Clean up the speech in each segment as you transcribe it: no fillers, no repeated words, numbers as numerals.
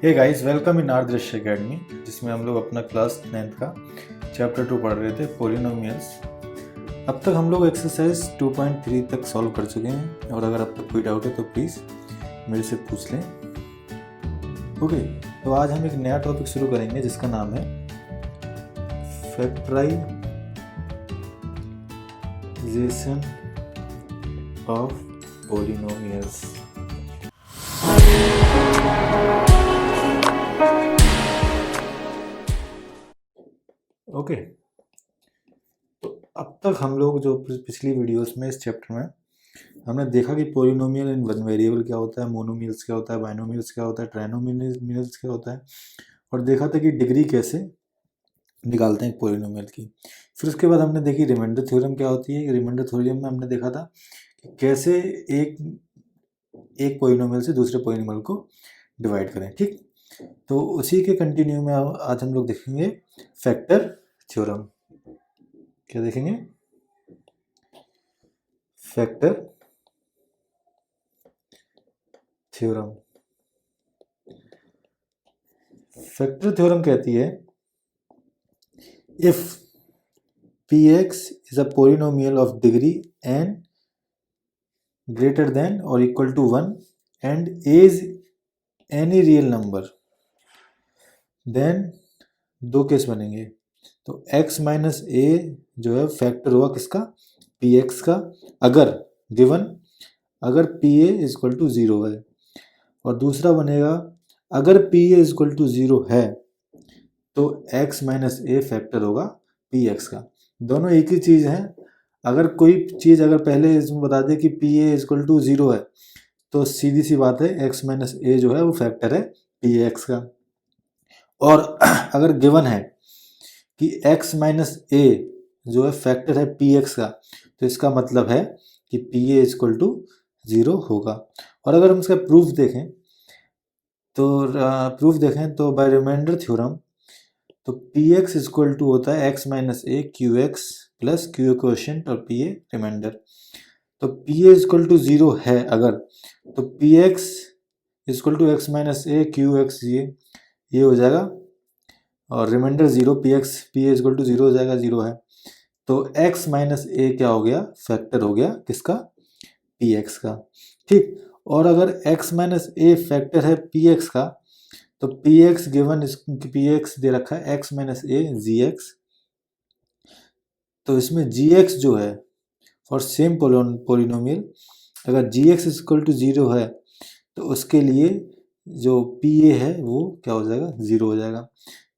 Hey guys, welcome in Adarsh academy, जिसमें हम लोग अपना क्लास 9th का चैप्टर 2 पढ़ रहे थे, पोलिनोमियल्स। अब तक हम लोग एक्सरसाइज 2.3 तक सॉल्व कर चुके हैं, और अगर अब तक कोई डाउट है तो प्लीज़ मेरे से पूछ लें। ओके, तो आज हम एक नया टॉपिक शुरू करेंगे जिसका नाम है फैक्टराइजेशन ऑफ पोलिनोमियल्स। ओके, तो अब तक हम लोग जो पिछली वीडियोस में, इस चैप्टर में हमने देखा कि पोलिनोमियल इन वन वेरिएबल क्या होता है, मोनोमियल्स क्या होता है, बाइनोमियल्स क्या होता है, ट्राइनोमियल्स क्या होता है, और देखा था कि डिग्री कैसे निकालते हैं एक पोलिनोमियल की। फिर उसके बाद हमने देखी रिमाइंडर थ्योरम क्या होती है। रिमाइंडर थ्योरम में हमने देखा था कि कैसे एक पोलिनोमियल से दूसरे पोलिनोमियल को डिवाइड करें। ठीक, तो उसी के कंटिन्यू में आज हम लोग देखेंगे फैक्टर थ्योरम। क्या देखेंगे? Factor theorem. फैक्टर थ्योरम कहती है if px is a polynomial of degree n greater than or equal to 1 and a is any real number, then दो केस बनेंगे। तो x माइनस ए जो है फैक्टर हुआ किसका? px का, अगर गिवन अगर pa इज इक्वल टू 0 है, और दूसरा बनेगा अगर pa इज इक्वल टू 0 है तो x माइनस ए फैक्टर होगा px का। दोनों एक ही चीज़ है। अगर कोई चीज़ अगर पहले इसमें बता दे कि pa इज इक्वल टू 0 है तो सीधी सी बात है x माइनस ए जो है वो फैक्टर है px का। और अगर गिवन है कि x माइनस ए जो है फैक्टर है px का, तो इसका मतलब है कि pa इज इक्वल टू 0 होगा। और अगर हम इसका प्रूफ देखें तो बाय रिमाइंडर थ्योरम तो px इज इक्वल टू होता है x minus a q x plus q quotient और pa रिमाइंडर। तो pa इज इक्वल टू 0 है अगर, तो px is equal to x minus a q x, ये हो जाएगा, और remainder 0 pa is equal to 0 हो जाएगा, 0 है। तो x माइनस ए क्या हो गया? फैक्टर हो गया किसका? px का। ठीक, और अगर x माइनस ए फैक्टर है px का, तो px गिवन px दे रखा है x माइनस ए gx, तो इसमें gx जो है फॉर सेम पोलिनोमियल, अगर gx इज इक्वल टू 0 है तो उसके लिए जो pa है वो क्या हो जाएगा? 0 हो जाएगा।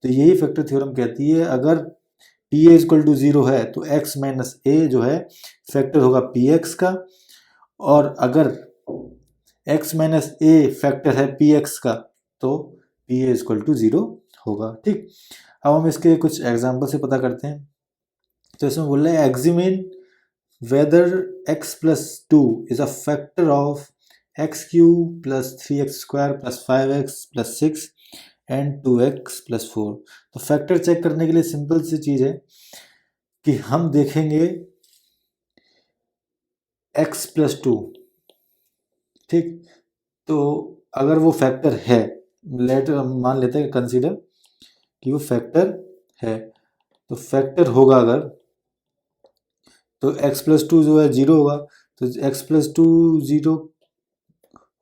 तो यही फैक्टर थ्योरम कहती है अगर pa इज इक्वल टू 0 है तो x माइनस ए जो है फैक्टर होगा px का, और अगर x माइनस ए फैक्टर है px का तो pa इज इक्वल टू 0 होगा। ठीक, अब हम इसके कुछ एग्जाम्पल से पता करते हैं। तो इसमें बोल रहे हैं examine whether x plus 2 is a factor of x cube plus 3x square plus 5x plus 6 and 2x plus 4। तो फैक्टर चेक करने के लिए सिंपल सी चीज़ है कि हम देखेंगे x plus 2। ठीक, तो अगर वो फैक्टर है, मान लेते हैं कंसीडर कि वो फैक्टर है, तो फैक्टर होगा अगर, तो x प्लस 2 जो है 0 होगा, तो x प्लस 2 0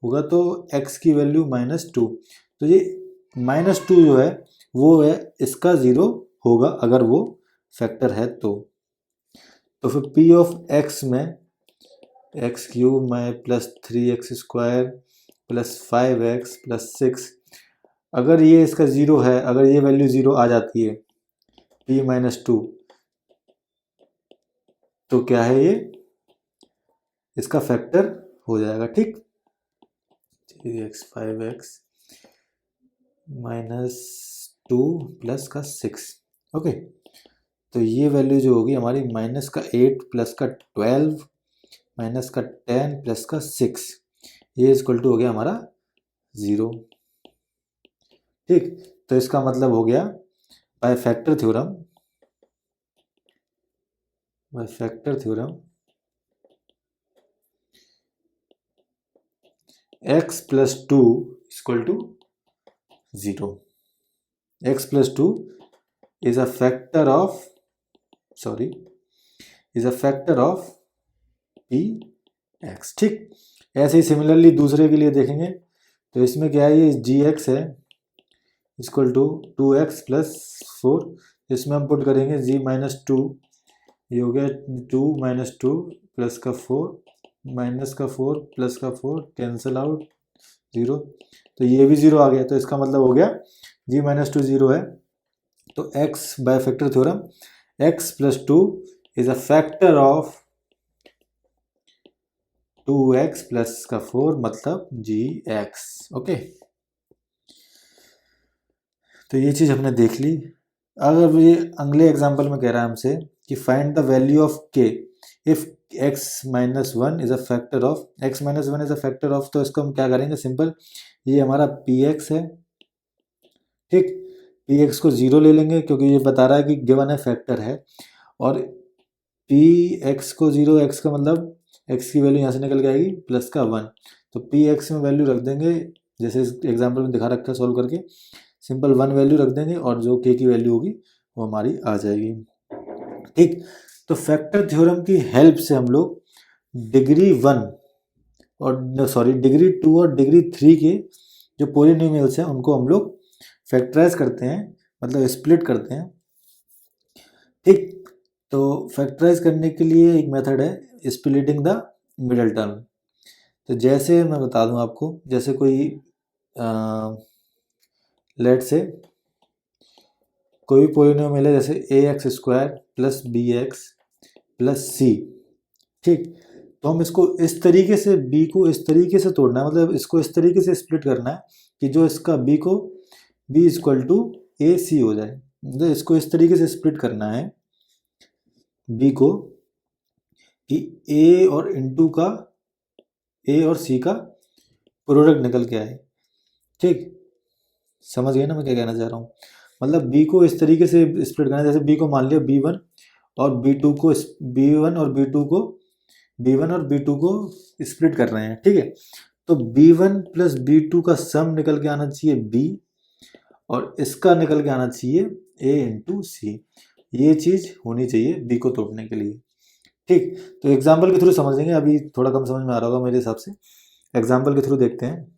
होगा तो x की वैल्यू -2। तो ये -2 जो है वो है इसका 0 होगा अगर वो फैक्टर है तो फिर p ऑफ x में एक्स क्यूब में plus 3x square plus 5x plus 6, अगर ये इसका 0 है, अगर ये वैल्यू 0 आ जाती है p-2, तो क्या है ये? इसका फैक्टर हो जाएगा। ठीक, 3x 5x -2 प्लस का 6। ओके, तो ये वैल्यू जो होगी हमारी माइनस का 8 प्लस का 12 माइनस का 10 प्लस का 6, ये इक्वल टू हो गया हमारा 0। ठीक, तो इसका मतलब हो गया by factor theorem x plus 2 equal to 0. x plus 2 is a factor of px. ठीक, ऐसे ही सिमिलरली दूसरे के लिए देखेंगे तो इसमें क्या है, ये gx है इक्वल टू 2x प्लस 4, इसमें हम पुट करेंगे g माइनस 2, ये हो गया 2 माइनस 2 प्लस का 4 माइनस का 4 प्लस का 4 कैंसिल आउट 0, तो ये भी 0 आ गया, तो इसका मतलब हो गया g माइनस 2 0 है। तो x bye factor theorem x plus 2 is a factor of 2x plus का 4 मतलब gx। ओके, तो ये चीज़ हमने देख ली। अगर ये अगले एग्जांपल में कह रहा है हमसे कि find the value of k if x minus 1 is a factor of तो इसको हम क्या करेंगे, सिंपल, ये हमारा px है, ठीक, px को 0 ले लेंगे क्योंकि ये बता रहा है कि गिवन है फैक्टर है, और px को 0, x का मतलब x की वैल्यू यहाँ से निकल के आएगी प्लस का 1, तो px में वैल्यू रख देंगे जैसे इस एग्जाम्पल में दिखा रखा है सॉल्व करके, सिंपल 1 वैल्यू रख देंगे और जो k की वैल्यू होगी वो हमारी आ जाएगी। ठीक, तो फैक्टर थ्योरम की हेल्प से हम लोग डिग्री 1 और डिग्री 2 और डिग्री 3 के जो पॉलिनोमियल्स हैं उनको हम लोग फैक्टराइज करते हैं, मतलब स्प्लिट करते हैं। ठीक, तो फैक्टराइज करने के लिए एक मेथड है स्प्लिटिंग द मिडल टर्म। तो जैसे मैं बता दूं आपको, जैसे कोई लेट से कोई भी पॉलिनोमियल है जैसे ax square plus bx plus c, ठीक, तो हम इसको इस तरीके से b को इस तरीके से तोड़ना है, मतलब इसको इस तरीके से स्प्लिट करना है कि जो इसका b को b इक्वल टू ए सी हो जाए, मतलब इसको इस तरीके से स्प्लिट करना है b को कि a और इनटू का a और c का प्रोडक्ट निकल के आए। ठीक, समझ गए ना मैं क्या कहना चाह रहा हूँ, मतलब b को इस तरीके से स्प्लिट करना है, जैसे b को मान लिया b1 और b2 को b1 और b2 को स्प्लिट कर रहे हैं। ठीक है, तो b1 प्लस b2 का सम निकल के आना चाहिए b और इसका निकल के आना चाहिए a इंटू सी, ये चीज़ होनी चाहिए b को तोड़ने के लिए। ठीक, तो एग्जाम्पल के थ्रू समझेंगे, अभी थोड़ा कम समझ में आ रहा होगा मेरे हिसाब से, एग्जाम्पल के थ्रू देखते हैं।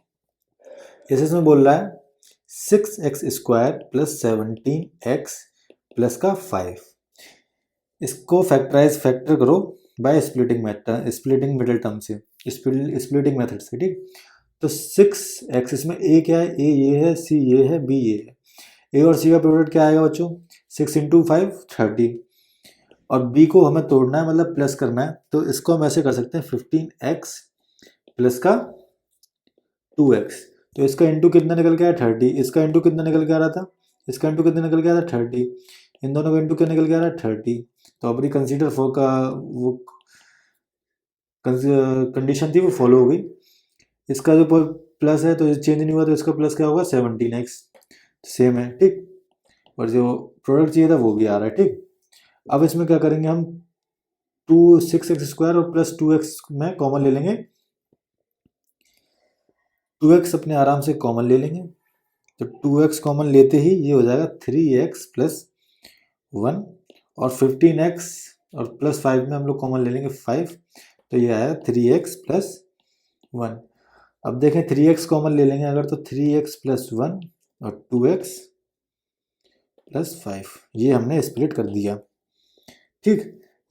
जैसे इसमें बोल रहा है 6x square plus 17x plus का 5, इसको फैक्टर करो बाय स्प्लिटिंग मिडिल टर्म से, स्प्लिटिंग मेथड से। ठीक, तो 6x, इसमें a क्या है, a ये है, c ये है, b ये है, a और c का प्रोडक्ट क्या आएगा बच्चों, 6 इंटू 5 30, और b को हमें तोड़ना है मतलब प्लस करना है, तो इसको हम ऐसे कर सकते हैं 15x प्लस का 2x, तो इसका इंटू कितना निकल के आया 30, इसका इंटू कितना निकल के आ रहा था, इसका इंटू कितना निकल के आ रहा था 30, इन दोनों का इंटू क्या निकल के आ रहा है 30, तो अपनी कंसीडर फोर का वो कंडीशन थी वो फॉलो हो गई। इसका जो प्लस है तो ये चेंज नहीं हुआ, तो इसका प्लस क्या होगा 17x, सेम है। ठीक, और जो प्रोडक्ट चाहिए था वो भी आ रहा है। ठीक, अब इसमें क्या करेंगे हम 6x स्क्वायर और प्लस 2x में कॉमन ले लेंगे, 2x अपने आराम से कॉमन ले लेंगे, तो 2x कॉमन लेते ही ये हो जाएगा 3x प्लस 1, और 15x और प्लस 5 में हम लोग कॉमन ले लेंगे 5, तो ये आया 3x प्लस 1। अब देखें 3x कॉमन ले लेंगे अगर, तो 3x प्लस 1 और 2x प्लस 5, ये हमने स्प्लिट कर दिया। ठीक,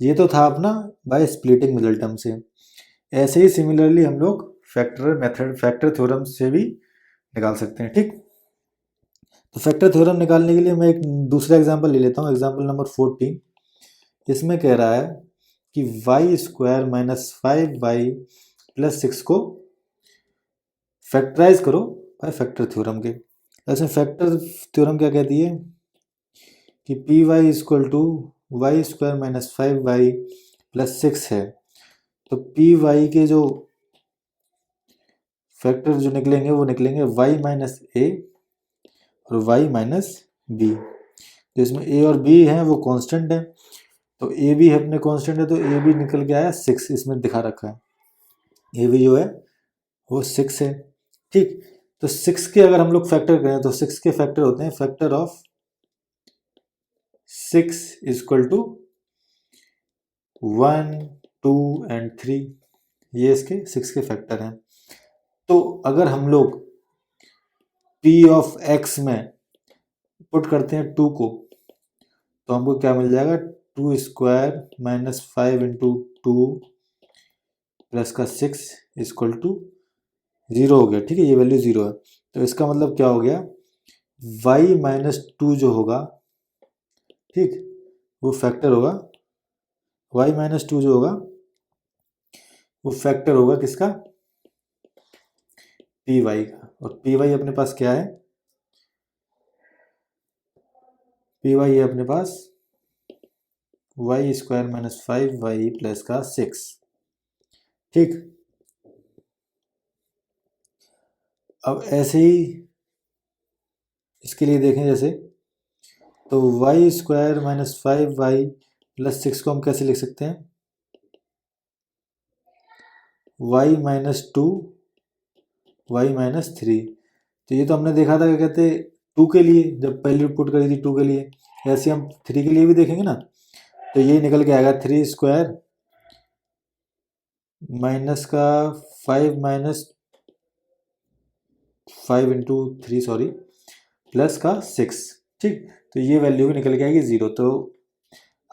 ये तो था अपना बाय स्प्लिटिंग मिडल टर्म से। ऐसे ही सिमिलरली हम लोग फैक्टर थ्योरम से भी निकाल सकते हैं। ठीक, तो फैक्टर थ्योरम निकालने के लिए मैं एक दूसरा एग्जांपल ले लेता हूँ, एग्जांपल नंबर 14। इसमें कह रहा है कि y square minus 5y plus 6 को फैक्टराइज करो बाय फैक्टर थ्योरम के। ऐसे फैक्टर थ्योरम क्या कहती है कि p y equal to y square minus 5y plus 6 है, तो पी वाई के जो फैक्टर जो निकलेंगे वो निकलेंगे y माइनस ए और y माइनस बी, तो इसमें a और b हैं वो कांस्टेंट है, तो a भी अपने कांस्टेंट है, तो a भी निकल के आया 6, इसमें दिखा रखा है a भी जो है वो 6 है। ठीक, तो 6 के अगर हम लोग फैक्टर करें तो 6 के फैक्टर होते हैं, factor of 6 equal to 1, 2 and 3, ये इसके 6 के फैक्टर हैं। तो अगर हम लोग p ऑफ x में पुट करते हैं 2 को, तो हमको क्या मिल जाएगा, 2 स्क्वायर माइनस 5 इंटू 2 प्लस का 6 इक्वल टू 0 हो गया। ठीक है, ये वैल्यू 0 है। तो इसका मतलब क्या हो गया, y माइनस 2 जो होगा, ठीक, वो फैक्टर होगा, y माइनस 2 जो होगा वो फैक्टर होगा किसका, py का। और py अपने पास क्या है, py है अपने पास y square minus 5y plus का 6। ठीक, अब ऐसे ही इसके लिए देखें जैसे, तो y square minus 5y plus 6 को हम कैसे लिख सकते हैं, y माइनस 2 y माइनस 3। तो ये तो हमने देखा था, क्या कहते, 2 के लिए जब पहले पुट करी थी 2 के लिए, ऐसे हम 3 के लिए भी देखेंगे ना। तो ये निकल के आएगा 3 स्क्वायर माइनस का 5 माइनस 5 इंटू 3 सॉरी प्लस का 6। ठीक, तो ये वैल्यू भी निकल के आएगी 0। तो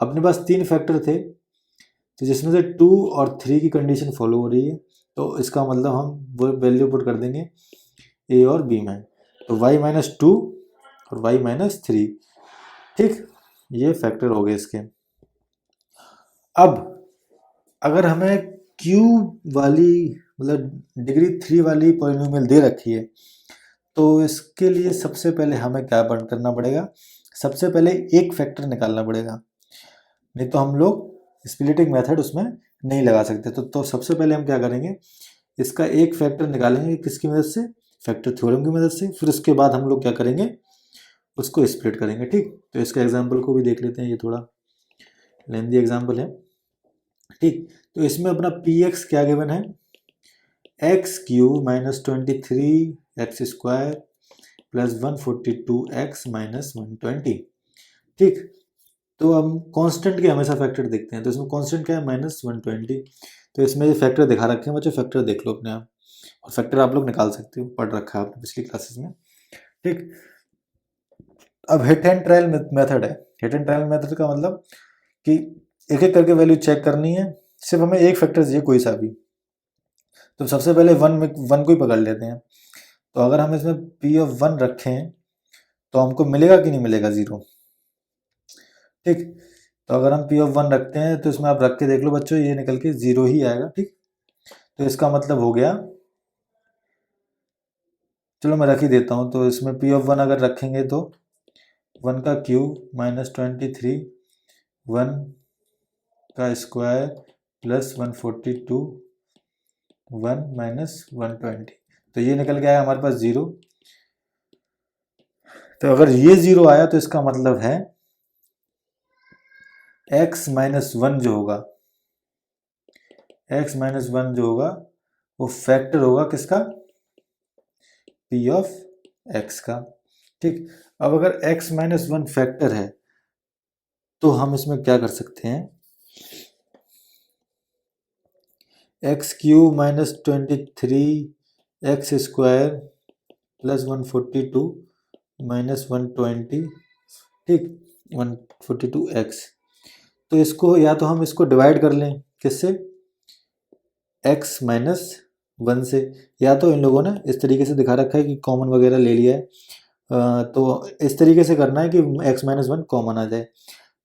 अपने पास 3 फैक्टर थे, तो जिसमें से 2 और 3 की कंडीशन फॉलो हो रही है, तो इसका मतलब हम वो वैल्यू पुट कर देंगे a और b में। तो y माइनस 2 और y माइनस 3। ठीक, ये फैक्टर हो गए इसके। अब अगर हमें क्यूब वाली मतलब डिग्री 3 वाली पॉलिनोमियल दे रखी है, तो इसके लिए सबसे पहले हमें क्या बंद करना पड़ेगा, सबसे पहले एक फैक्टर निकालना पड़ेगा, नहीं तो हम लोग स्प्लिटिंग मेथड उसमें नहीं लगा सकते। तो सबसे पहले हम क्या करेंगे, इसका एक फैक्टर निकालेंगे, किसकी मदद से, फैक्टर थ्योरम की मदद से। फिर उसके बाद हम लोग क्या करेंगे, उसको स्प्लिट करेंगे। ठीक, तो इसका एग्जाम्पल को भी देख लेते हैं, ये थोड़ा लेंदी एग्जाम्पल है। ठीक, तो इसमें अपना पी एक्स क्या गिवन है, x cube minus 23 x square plus 142x minus 120। ठीक, तो हम कांस्टेंट के हमेशा फैक्टर देखते हैं, तो इसमें कांस्टेंट क्या है, माइनस 120। तो इसमें ये फैक्टर दिखा रखे हैं बच्चों, फैक्टर देख लो अपने आप, और फैक्टर आप लोग निकाल सकते हो, पढ़ रखा है आपने पिछली क्लासेस में। ठीक, अब हिट एंड ट्रायल मेथड है। हिट एंड ट्रायल मेथड का मतलब कि एक एक करके वैल्यू चेक करनी है, सिर्फ हमें एक फैक्टर चाहिए कोई सा भी। तो सबसे पहले वन को ही पकड़ लेते हैं। तो अगर हम इसमें पी ऑफ 1 रखें तो हमको मिलेगा कि नहीं मिलेगा, 0। ठीक, तो अगर हम पी ऑफ 1 रखते हैं तो इसमें आप रख के देख लो बच्चों, ये निकल के 0 ही आएगा। ठीक, तो इसका मतलब हो गया, चलो मैं रख ही देता हूँ। तो इसमें पी ऑफ 1 अगर रखेंगे तो 1 का क्यूब माइनस 23, 1 का स्क्वायर प्लस 142, 1 माइनस 120, तो ये निकल गया हमारे पास 0। तो अगर ये 0 आया तो इसका मतलब है x माइनस 1 जो होगा, x माइनस 1 जो होगा वो फैक्टर होगा किसका, p ऑफ x का। ठीक, अब अगर x माइनस 1 फैक्टर है तो हम इसमें क्या कर सकते हैं, x cube minus 23 x square plus 142 minus 120, ठीक, 142x। तो इसको या तो हम इसको डिवाइड कर लें किससे, x माइनस 1 से, या तो इन लोगों ने इस तरीके से दिखा रखा है कि कॉमन वगैरह ले लिया है, तो इस तरीके से करना है कि x माइनस 1 कॉमन आ जाए,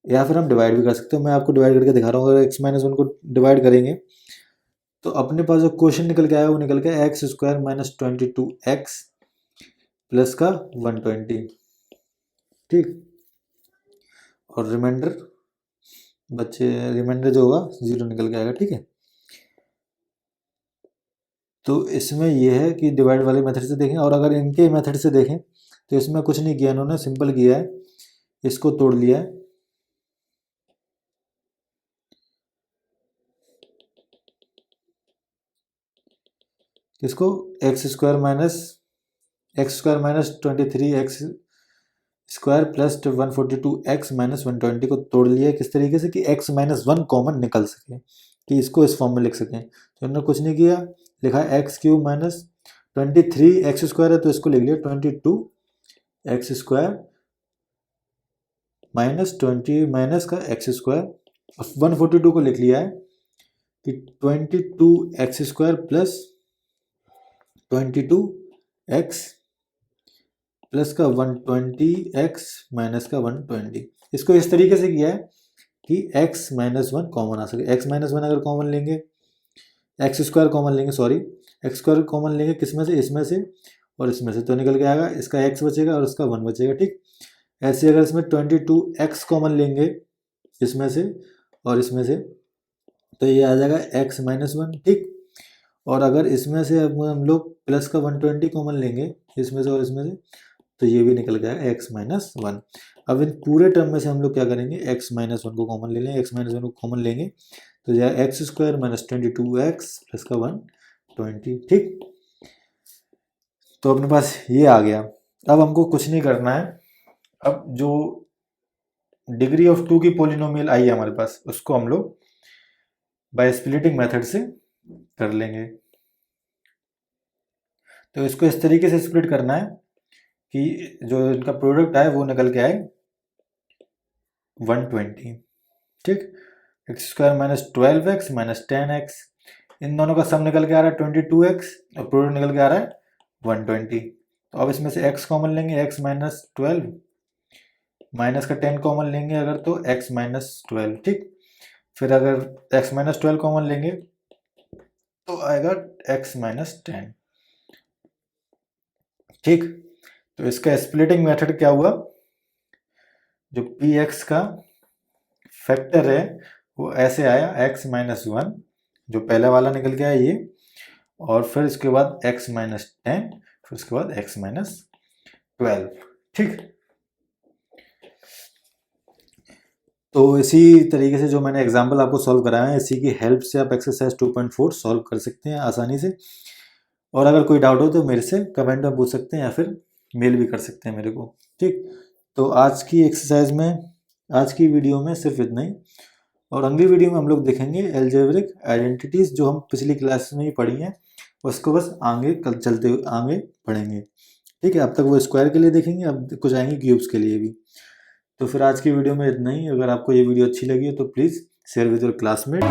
या फिर हम डिवाइड भी कर सकते हो। मैं आपको डिवाइड करके दिखा रहा हूँ। अगर x माइनस 1 को डिवाइड करेंगे तो अपने पास जो क्वेश्चन निकल के आया वो निकल के x square minus 22x plus का 120। ठीक, और रिमाइंडर बच्चे, रिमाइंडर जो होगा 0 निकल के आएगा। ठीक है, तो इसमें यह है कि डिवाइड वाले मेथड से देखें, और अगर इनके मेथड से देखें तो इसमें कुछ नहीं किया इन्होंने, सिंपल किया है, इसको तोड़ लिया है, इसको x square minus x square minus 23x² plus 142x minus 120 को तोड़ लिया किस तरीके से कि x माइनस 1 कॉमन निकल सके, कि इसको इस फॉर्म में लिख सकें। तो इन्होंने कुछ नहीं किया, लिखा x³ माइनस 23x² है तो इसको लिख लिया 22x² माइनस 20 माइनस का x²। 142 को लिख लिया है कि 22x² प्लस 22x प्लस का 120x माइनस का 120। इसको इस तरीके से किया है कि x माइनस 1 कॉमन आ सके। x माइनस 1 अगर कॉमन लेंगे, x² कॉमन लेंगे, सॉरी x² कॉमन लेंगे किस में से, इसमें से और इसमें से, तो निकल के आएगा इसका x बचेगा और इसका 1 बचेगा। ठीक, ऐसे अगर इसमें 22x कॉमन लेंगे इसमें से और इसमें से, तो ये आ जाएगा x माइनस 1। ठीक, और अगर इसमें से अब हम लोग प्लस का 120 कॉमन लेंगे इसमें से और इसमें से, तो ये भी निकल गया x माइनस 1। अब इन पूरे टर्म में से हम लोग क्या करेंगे, x माइनस 1 को कॉमन ले लेंगे, x माइनस 1 को कॉमन लेंगे तो जाएगा x² माइनस 22x प्लस का 120। ठीक, तो अपने पास ये आ गया। अब हमको कुछ नहीं करना है, अब जो डिग्री ऑफ 2 की पॉलिनोमियल आई है हमारे पास उसको हम लोग बाय स्प्लिटिंग मेथड से कर लेंगे। तो इसको इस तरीके से स्प्लिट करना है कि जो इनका प्रोडक्ट आए वो निकल के आए 120। ठीक, x² minus 12x minus 10x, इन दोनों का सम निकल के आ रहा है 22x और प्रोडक्ट निकल के आ रहा है 120। तो अब इसमें से x कॉमन लेंगे, x माइनस 12 माइनस का 10 कॉमन लेंगे अगर तो x माइनस 12। ठीक, फिर अगर x माइनस 12 कॉमन लेंगे तो आएगा x माइनस 10। ठीक, तो इसका स्प्लिटिंग मेथड क्या हुआ, जो px का फैक्टर है वो ऐसे आया x माइनस 1, जो पहला वाला निकल गया ये, और फिर इसके बाद x माइनस 10, फिर उसके बाद x माइनस 12। ठीक, तो इसी तरीके से जो मैंने एग्जांपल आपको सॉल्व कराया है, इसी की हेल्प से आप एक्सरसाइज 2.4 सॉल्व कर सकते हैं आसानी से। और अगर कोई डाउट हो तो मेरे से कमेंट में पूछ सकते हैं या फिर मेल भी कर सकते हैं मेरे को। ठीक, तो आज की एक्सरसाइज में, आज की वीडियो में सिर्फ इतना ही, और अगली वीडियो में हम लोग देखेंगे एल्जेब्रिक आइडेंटिटीज जो हम पिछली क्लास में ही पढ़ी हैं, उसको बस आगे कल चलते हुए आगे पढ़ेंगे। ठीक है, अब तक वो स्क्वायर के लिए देखेंगे, अब कुछ आएंगे क्यूब्स के लिए भी। तो फिर आज की वीडियो में इतना ही। अगर आपको ये वीडियो अच्छी लगी हो तो please share with your classmate.